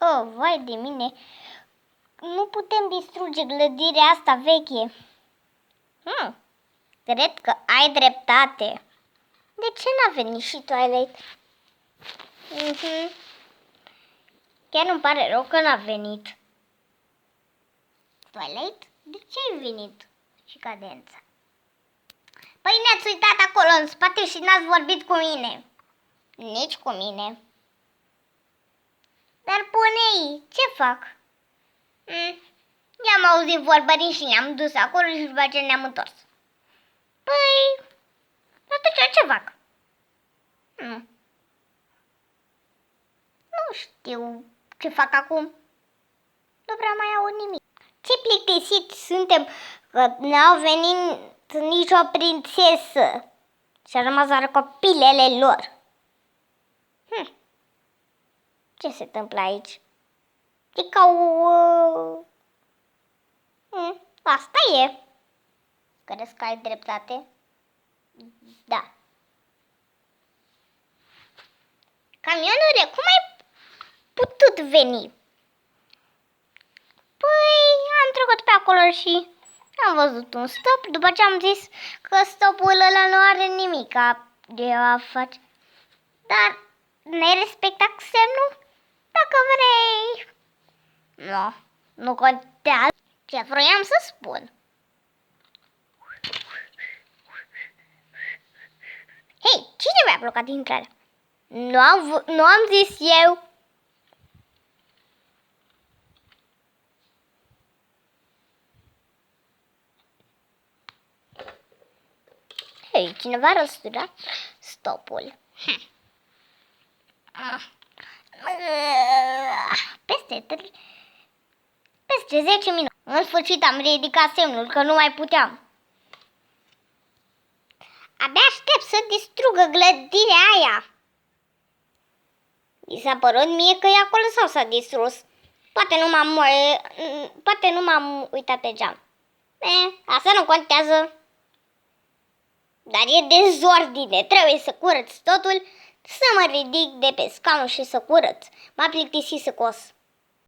Oh, vai de mine. Nu putem distruge clădirea asta veche. Cred că ai dreptate. De ce n-a venit și Twilight? Chiar îmi pare rău că n-a venit. Twilight? De ce ai venit? Și Cadența. Păi ne-ați uitat acolo în spate și n-ați vorbit cu mine. Nici cu mine. Dar punei, ce fac? I-am auzit vorbărind și ne-am dus acolo și după aceea ne-am întors. Păi, atunci ce fac? Nu știu ce fac acum. Nu prea mai aud nimic. Ce plictisit suntem că n-au venit nicio prințesă și a rămas doar copilele lor. Ce se întâmplă aici? E ca o... Asta e. Crezi că ai dreptate? Da. Camionule, cum ai putut veni? Păi, am trecut pe acolo și am văzut un stop, după ce am zis că stopul ăla nu are nimic de a face. Dar ne-ai respectat semnul? Dacă vrei. Nu contează. Ce vroiam să spun? Hei, cine mi-a blocat intrarea? Nu am zis eu. Hei, cineva a răsturat stopul. Peste 10 minute. În sfârșit am ridicat semnul că nu mai puteam. Abia aștept să distrugă clădirea aia. Mi s-a părut mie că e acolo sau s-a distrus. Poate nu m-am uitat pe geam. Asta nu contează. Dar e dezordine. Trebuie să curăț totul, să mă ridic de pe scaun și să curăț. M-a plictisit să cos.